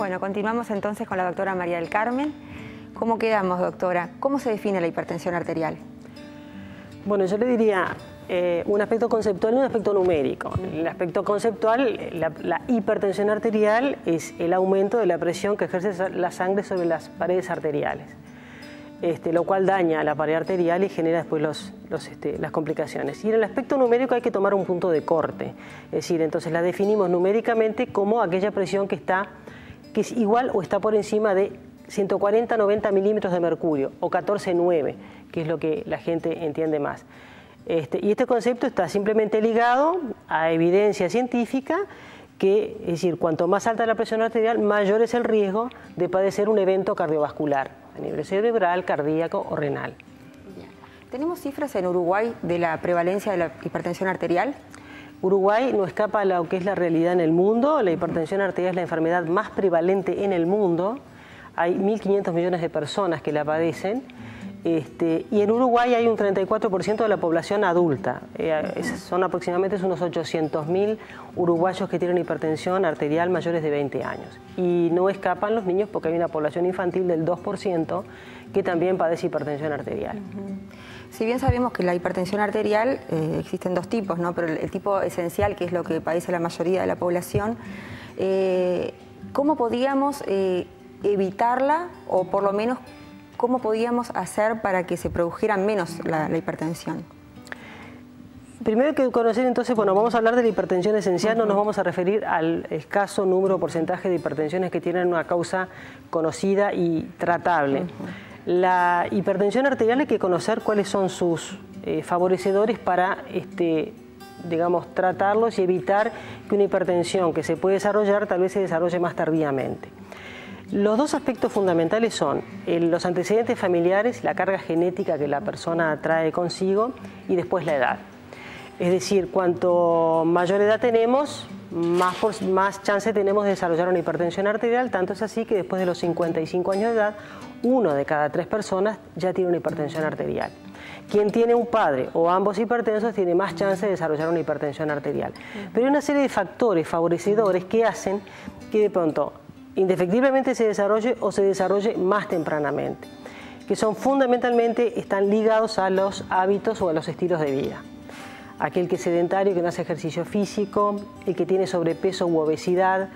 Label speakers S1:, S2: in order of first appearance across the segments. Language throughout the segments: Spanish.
S1: Bueno, continuamos entonces con la doctora María del Carmen. ¿Cómo quedamos, doctora? ¿Cómo se define la hipertensión arterial?
S2: Bueno, yo le diría un aspecto conceptual y un aspecto numérico. El aspecto conceptual, la hipertensión arterial es el aumento de la presión que ejerce la sangre sobre las paredes arteriales, lo cual daña la pared arterial y genera después las complicaciones. Y en el aspecto numérico hay que tomar un punto de corte, es decir, entonces la definimos numéricamente como aquella presión que es igual o está por encima de 140-90 milímetros de mercurio o 14,9, que es lo que la gente entiende más. Y este concepto está simplemente ligado a evidencia científica que, es decir, cuanto más alta la presión arterial, mayor es el riesgo de padecer un evento cardiovascular a nivel cerebral, cardíaco o renal.
S1: ¿Tenemos cifras en Uruguay de la prevalencia de la hipertensión arterial?
S2: Uruguay no escapa a lo que es la realidad en el mundo. La hipertensión arterial es la enfermedad más prevalente en el mundo. Hay 1.500 millones de personas que la padecen. Y en Uruguay hay un 34% de la población adulta. Son aproximadamente unos 800.000 uruguayos que tienen hipertensión arterial mayores de 20 años. Y no escapan los niños porque hay una población infantil del 2% que también padece hipertensión arterial.
S1: Si bien sabemos que la hipertensión arterial existen dos tipos, ¿no? Pero el tipo esencial, que es lo que padece la mayoría de la población, ¿cómo podíamos evitarla o por lo menos cómo podíamos hacer para que se produjera menos la hipertensión?
S2: Primero hay que conocer entonces, bueno, vamos a hablar de la hipertensión esencial, no nos vamos a referir al escaso número o porcentaje de hipertensiones que tienen una causa conocida y tratable. La hipertensión arterial hay que conocer cuáles son sus favorecedores para, digamos, tratarlos y evitar que una hipertensión que se puede desarrollar tal vez se desarrolle más tardíamente. Los dos aspectos fundamentales son los antecedentes familiares, la carga genética que la persona trae consigo y después la edad. Es decir, cuanto mayor edad tenemos, más chance tenemos de desarrollar una hipertensión arterial, tanto es así que después de los 55 años de edad, 1 de cada 3 personas ya tiene una hipertensión arterial. Quien tiene un padre o ambos hipertensos tiene más chance de desarrollar una hipertensión arterial. Pero hay una serie de factores favorecedores que hacen que de pronto indefectiblemente se desarrolle o se desarrolle más tempranamente, que son fundamentalmente, están ligados a los hábitos o a los estilos de vida. Aquel que es sedentario, que no hace ejercicio físico, el que tiene sobrepeso u obesidad.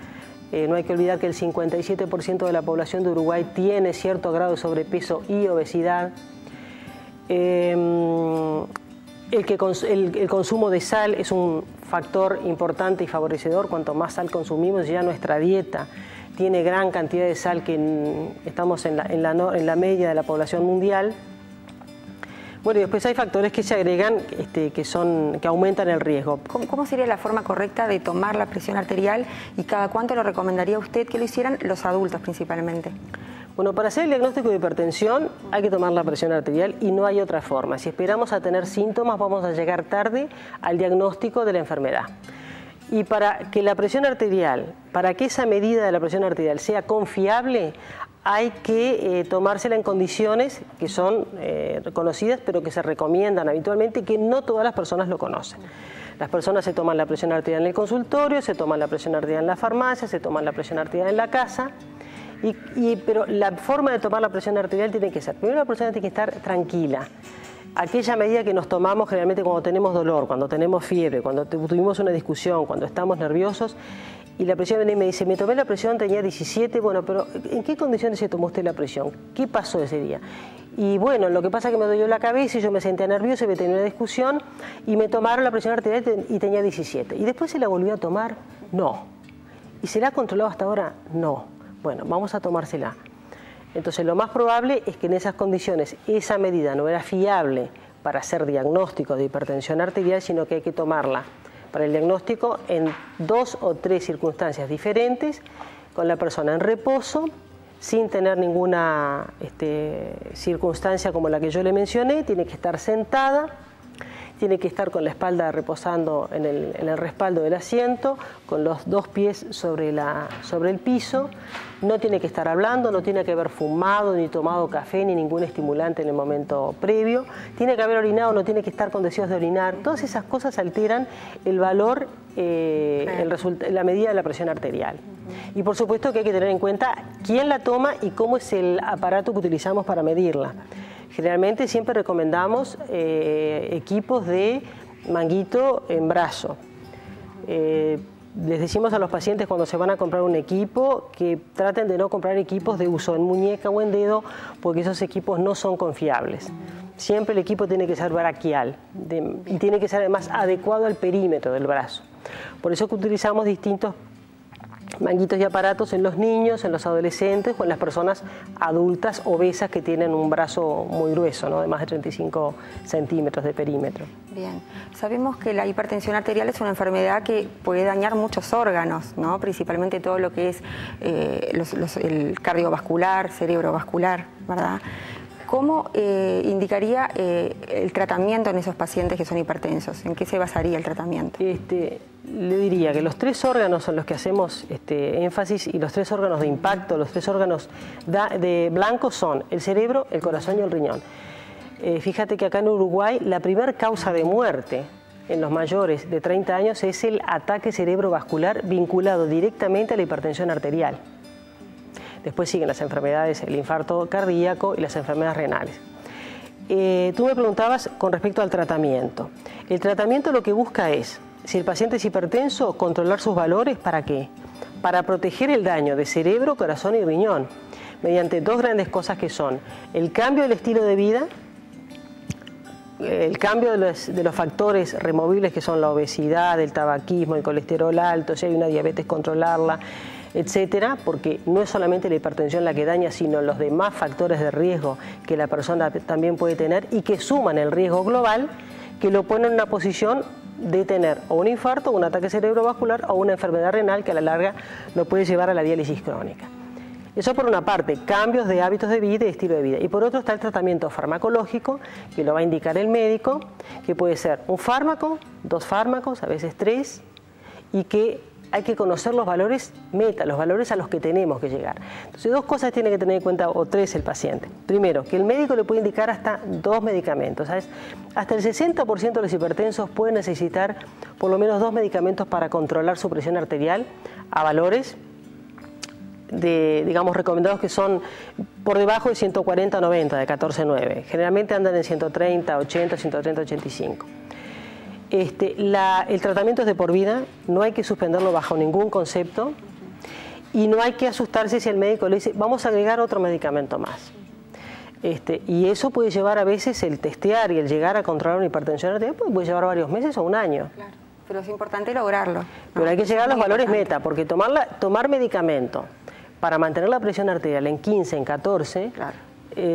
S2: No hay que olvidar que el 57% de la población de Uruguay tiene cierto grado de sobrepeso y obesidad. El consumo de sal es un factor importante y favorecedor. Cuanto más sal consumimos, ya nuestra dieta tiene gran cantidad de sal, que estamos en la media de la población mundial. Bueno, y después hay factores que se agregan que aumentan el riesgo.
S1: ¿Cómo sería la forma correcta de tomar la presión arterial y cada cuánto lo recomendaría usted que lo hicieran los adultos principalmente?
S2: Bueno, para hacer el diagnóstico de hipertensión hay que tomar la presión arterial y no hay otra forma. Si esperamos a tener síntomas, vamos a llegar tarde al diagnóstico de la enfermedad. Y para que la presión arterial, para que esa medida de la presión arterial sea confiable, hay que tomársela en condiciones que son reconocidas, pero que se recomiendan habitualmente y que no todas las personas lo conocen. Las personas se toman la presión arterial en el consultorio, se toman la presión arterial en la farmacia, se toman la presión arterial en la casa, pero la forma de tomar la presión arterial tiene que ser, primero la persona tiene que estar tranquila. Aquella medida que nos tomamos generalmente cuando tenemos dolor, cuando tenemos fiebre, cuando tuvimos una discusión, cuando estamos nerviosos, y la presión viene y me dice, me tomé la presión, tenía 17, bueno, pero ¿en qué condiciones se tomó usted la presión? ¿Qué pasó ese día? Y bueno, lo que pasa es que me dolió la cabeza y yo me sentía nerviosa y me tenía una discusión y me tomaron la presión arterial y tenía 17. ¿Y después se la volvió a tomar? No. ¿Y se la ha controlado hasta ahora? No. Bueno, vamos a tomársela. Entonces lo más probable es que en esas condiciones esa medida no era fiable para hacer diagnóstico de hipertensión arterial, sino que hay que tomarla para el diagnóstico en 2 o 3 circunstancias diferentes, con la persona en reposo, sin tener ninguna circunstancia como la que yo le mencioné, tiene que estar sentada, tiene que estar con la espalda reposando en el respaldo del asiento, con los 2 pies sobre el piso. No tiene que estar hablando, no tiene que haber fumado, ni tomado café, ni ningún estimulante en el momento previo. Tiene que haber orinado, no tiene que estar con deseos de orinar. Todas esas cosas alteran el valor, la medida de la presión arterial. Y por supuesto que hay que tener en cuenta quién la toma y cómo es el aparato que utilizamos para medirla. Generalmente siempre recomendamos equipos de manguito en brazo. Les decimos a los pacientes cuando se van a comprar un equipo que traten de no comprar equipos de uso en muñeca o en dedo, porque esos equipos no son confiables. Siempre el equipo tiene que ser braquial y tiene que ser además adecuado al perímetro del brazo. Por eso que utilizamos distintos manguitos y aparatos en los niños, en los adolescentes o en las personas adultas obesas que tienen un brazo muy grueso, ¿no? De más de 35 centímetros de perímetro.
S1: Bien, sabemos que la hipertensión arterial es una enfermedad que puede dañar muchos órganos, ¿no? Principalmente todo lo que es el cardiovascular, cerebrovascular, ¿verdad? ¿Cómo indicaría el tratamiento en esos pacientes que son hipertensos? ¿En qué se basaría el tratamiento?
S2: Le diría que los 3 órganos en los que hacemos énfasis y los 3 órganos de impacto, los 3 órganos de blanco son el cerebro, el corazón y el riñón. Fíjate que acá en Uruguay la primera causa de muerte en los mayores de 30 años es el ataque cerebrovascular vinculado directamente a la hipertensión arterial. Después siguen las enfermedades, el infarto cardíaco y las enfermedades renales. Tú me preguntabas con respecto al tratamiento. El tratamiento lo que busca es, si el paciente es hipertenso, controlar sus valores, ¿para qué? Para proteger el daño de cerebro, corazón y riñón, mediante 2 grandes cosas que son el cambio del estilo de vida, el cambio de los factores removibles que son la obesidad, el tabaquismo, el colesterol alto, si hay una diabetes, controlarla, etcétera, porque no es solamente la hipertensión la que daña, sino los demás factores de riesgo que la persona también puede tener y que suman el riesgo global, que lo ponen en una posición de tener o un infarto, un ataque cerebrovascular o una enfermedad renal que a la larga lo puede llevar a la diálisis crónica. Eso por una parte, cambios de hábitos de vida y estilo de vida. Y por otro está el tratamiento farmacológico, que lo va a indicar el médico, que puede ser un fármaco, 2 fármacos, a veces 3, y que hay que conocer los valores meta, los valores a los que tenemos que llegar. Entonces 2 cosas tiene que tener en cuenta, o 3 el paciente. Primero, que el médico le puede indicar hasta 2 medicamentos. ¿Sabes? Hasta el 60% de los hipertensos pueden necesitar por lo menos 2 medicamentos para controlar su presión arterial a valores digamos, recomendados que son por debajo de 140-90, de 14-9. Generalmente andan en 130-80, 130-85. El tratamiento es de por vida, no hay que suspenderlo bajo ningún concepto y no hay que asustarse si el médico le dice vamos a agregar otro medicamento más. Y eso puede llevar a veces el testear y el llegar a controlar una hipertensión arterial puede llevar varios meses o un año.
S1: Claro, pero es importante lograrlo.
S2: Pero hay que llegar a los valores meta, porque tomar medicamento para mantener la presión arterial en 15, en 14, claro,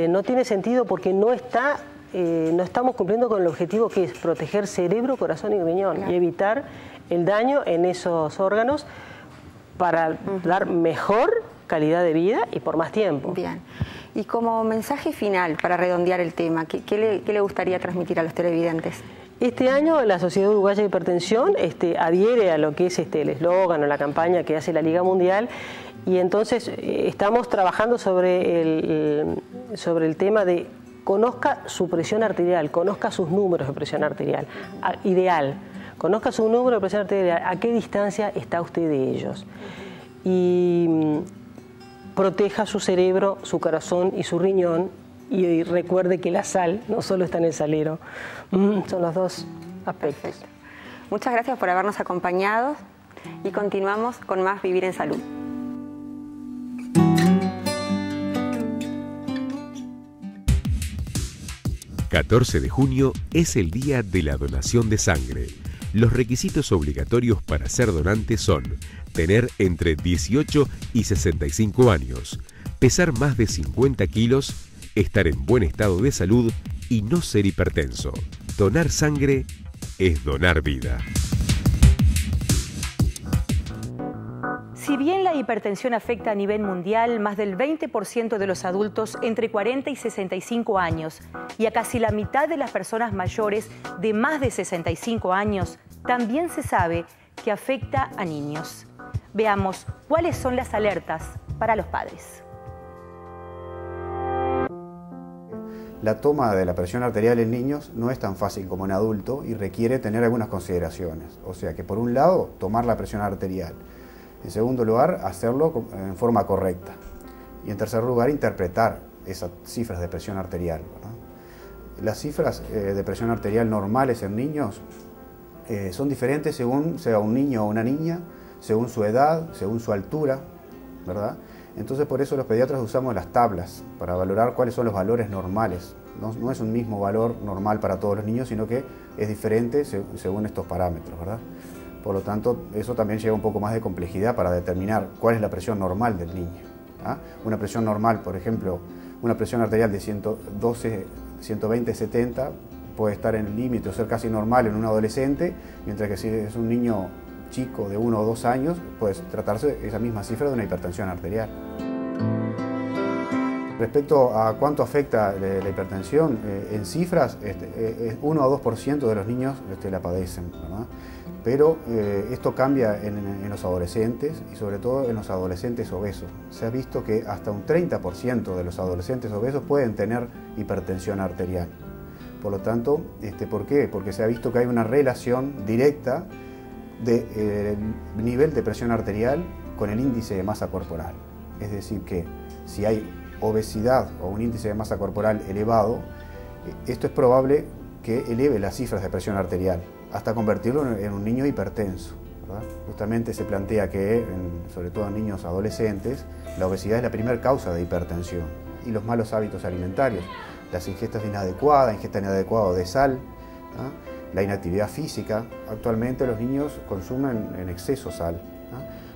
S2: no tiene sentido porque no estamos cumpliendo con el objetivo que es proteger cerebro, corazón y riñón, claro, y evitar el daño en esos órganos para dar mejor calidad de vida y por más tiempo.
S1: Bien. Y como mensaje final, para redondear el tema, ¿qué le gustaría transmitir a los televidentes?
S2: Este año la Sociedad Uruguaya de Hipertensión adhiere a lo que es el eslogan o la campaña que hace la Liga Mundial, y entonces estamos trabajando sobre el tema de conozca su presión arterial, conozca sus números de presión arterial, ideal, conozca su número de presión arterial, a qué distancia está usted de ellos, y proteja su cerebro, su corazón y su riñón, y recuerde que la sal no solo está en el salero, son los 2 aspectos.
S1: Perfecto. Muchas gracias por habernos acompañado y continuamos con más Vivir en Salud.
S3: El 14 de junio es el día de la donación de sangre. Los requisitos obligatorios para ser donante son tener entre 18 y 65 años, pesar más de 50 kilos, estar en buen estado de salud y no ser hipertenso. Donar sangre es donar vida.
S4: Si bien la hipertensión afecta a nivel mundial más del 20% de los adultos entre 40 y 65 años y a casi la mitad de las personas mayores de más de 65 años, también se sabe que afecta a niños. Veamos cuáles son las alertas para los padres.
S5: La toma de la presión arterial en niños no es tan fácil como en adulto y requiere tener algunas consideraciones. O sea que por un lado, tomar la presión arterial. En segundo lugar, hacerlo en forma correcta. Y en tercer lugar, interpretar esas cifras de presión arterial, ¿verdad? Las cifras de presión arterial normales en niños son diferentes según sea un niño o una niña, según su edad, según su altura, ¿verdad? Entonces por eso los pediatras usamos las tablas para valorar cuáles son los valores normales. No es un mismo valor normal para todos los niños, sino que es diferente según estos parámetros, ¿verdad? Por lo tanto, eso también lleva un poco más de complejidad para determinar cuál es la presión normal del niño. Una presión normal, por ejemplo, una presión arterial de 112, 120, 70 puede estar en el límite o ser casi normal en un adolescente, mientras que si es un niño chico de 1 o 2 años, puede tratarse esa misma cifra de una hipertensión arterial. Respecto a cuánto afecta la hipertensión, en cifras, 1 o 2% de los niños la padecen, ¿verdad? Pero esto cambia en los adolescentes y sobre todo en los adolescentes obesos. Se ha visto que hasta un 30% de los adolescentes obesos pueden tener hipertensión arterial. Por lo tanto, ¿por qué? Porque se ha visto que hay una relación directa del nivel de presión arterial con el índice de masa corporal. Es decir, que si hay obesidad o un índice de masa corporal elevado, esto es probable que eleve las cifras de presión arterial hasta convertirlo en un niño hipertenso, ¿verdad? Justamente se plantea que, sobre todo en niños adolescentes, la obesidad es la primera causa de hipertensión y los malos hábitos alimentarios, las ingestas inadecuadas, ingesta inadecuada de sal, la inactividad física. Actualmente los niños consumen en exceso sal.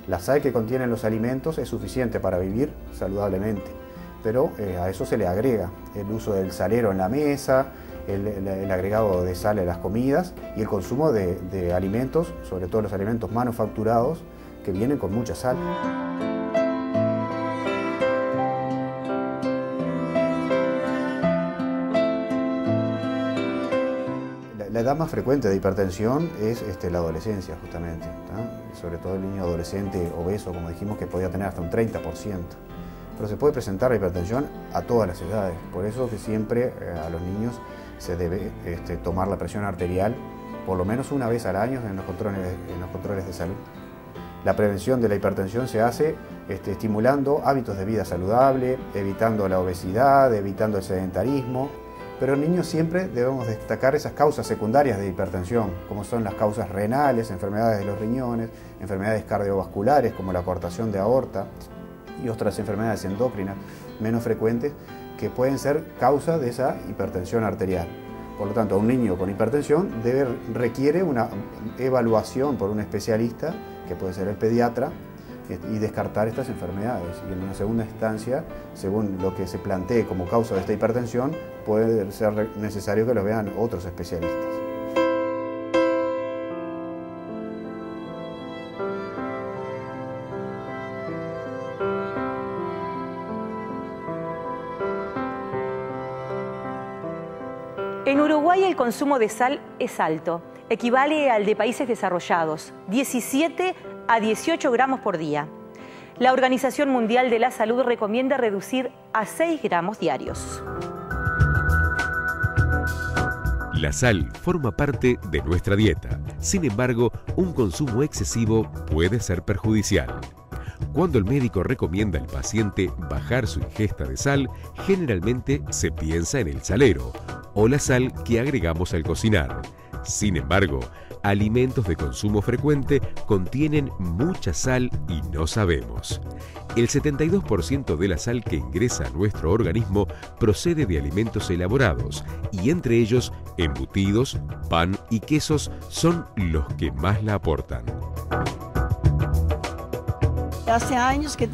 S5: La sal que contienen los alimentos es suficiente para vivir saludablemente, pero a eso se le agrega el uso del salero en la mesa, el agregado de sal en las comidas y el consumo de alimentos, sobre todo los alimentos manufacturados, que vienen con mucha sal. La edad más frecuente de hipertensión es la adolescencia, justamente, ¿tá? Sobre todo el niño adolescente obeso, como dijimos, que podía tener hasta un 30%. Pero se puede presentar la hipertensión a todas las edades, por eso que siempre a los niños se debe tomar la presión arterial por lo menos una vez al año en los controles de salud. La prevención de la hipertensión se hace estimulando hábitos de vida saludable, evitando la obesidad, evitando el sedentarismo, pero en niños siempre debemos destacar esas causas secundarias de hipertensión, como son las causas renales, enfermedades de los riñones, enfermedades cardiovasculares como la coartación de aorta y otras enfermedades endócrinas menos frecuentes que pueden ser causa de esa hipertensión arterial. Por lo tanto, un niño con hipertensión requiere una evaluación por un especialista, que puede ser el pediatra, y descartar estas enfermedades. Y en una segunda instancia, según lo que se plantee como causa de esta hipertensión, puede ser necesario que lo vean otros especialistas.
S4: En Uruguay el consumo de sal es alto, equivale al de países desarrollados, 17 a 18 gramos por día. La Organización Mundial de la Salud recomienda reducir a 6 gramos diarios.
S3: La sal forma parte de nuestra dieta. Sin embargo, un consumo excesivo puede ser perjudicial. Cuando el médico recomienda al paciente bajar su ingesta de sal, generalmente se piensa en el salero o la sal que agregamos al cocinar. Sin embargo, alimentos de consumo frecuente contienen mucha sal y no sabemos. El 72% de la sal que ingresa a nuestro organismo procede de alimentos elaborados y entre ellos embutidos, pan y quesos son los que más la aportan.
S6: Hace años que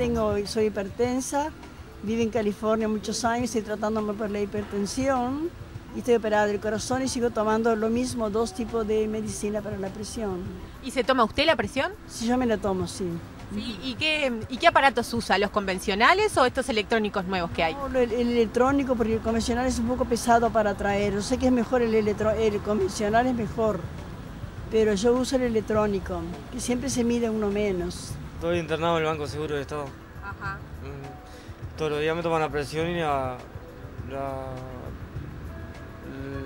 S6: soy hipertensa, vivo en California muchos años, estoy tratándome por la hipertensión y estoy operada del corazón y sigo tomando lo mismo, 2 tipos de medicina para la presión.
S7: ¿Y se toma usted la presión?
S6: Sí, yo me la tomo, sí.
S7: ¿Sí? ¿Y qué aparatos usa? ¿Los convencionales o estos electrónicos nuevos que hay?
S6: No, el electrónico, porque el convencional es un poco pesado para traer. Yo sé que es mejor el convencional, es mejor, pero yo uso el electrónico, que siempre se mide uno menos.
S8: Estoy internado en el Banco Seguro de Estado.
S7: Ajá.
S8: Todos los días me toman la presión y la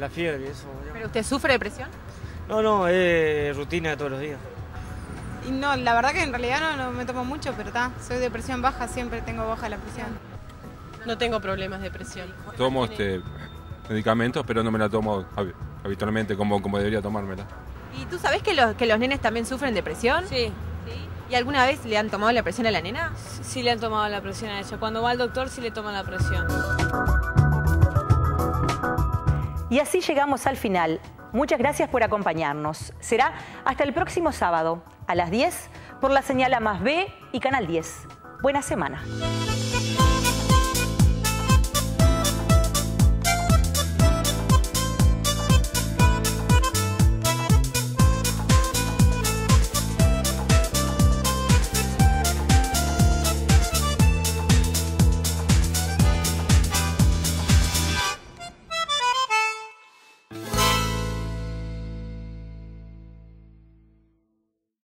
S8: fiebre y eso.
S7: ¿Pero usted sufre de presión?
S8: No, es rutina de todos los días.
S9: Y no, la verdad que en realidad no me tomo mucho, pero soy de presión baja, siempre tengo baja la presión.
S10: No tengo problemas de presión.
S11: Tomo medicamentos, pero no me la tomo habitualmente como debería tomármela.
S7: ¿Y tú sabés que los nenes también sufren de presión?
S10: Sí.
S7: ¿Y alguna vez le han tomado la presión a la nena?
S10: Sí le han tomado la presión a ella. Cuando va al doctor sí le toman la presión.
S4: Y así llegamos al final. Muchas gracias por acompañarnos. Será hasta el próximo sábado a las 10 por la señal A+B y Canal 10. Buena semana.